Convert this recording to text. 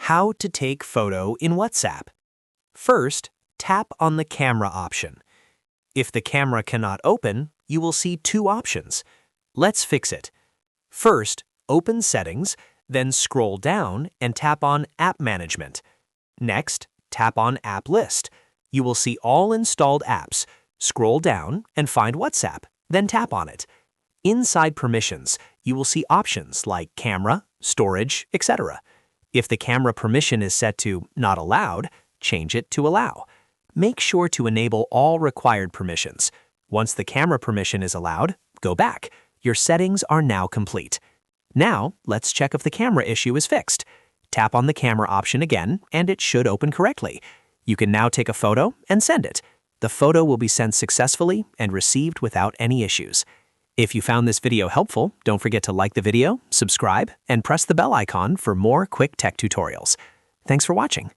How to take photo in WhatsApp. First, tap on the camera option. If the camera cannot open, you will see two options. Let's fix it. First, open Settings, then scroll down and tap on App Management. Next, tap on App List. You will see all installed apps. Scroll down and find WhatsApp, then tap on it. Inside Permissions, you will see options like Camera, Storage, etc. If the camera permission is set to Not Allowed, change it to Allow. Make sure to enable all required permissions. Once the camera permission is allowed, go back. Your settings are now complete. Now, let's check if the camera issue is fixed. Tap on the camera option again, and it should open correctly. You can now take a photo and send it. The photo will be sent successfully and received without any issues. If you found this video helpful, don't forget to like the video, subscribe, and press the bell icon for more quick tech tutorials. Thanks for watching.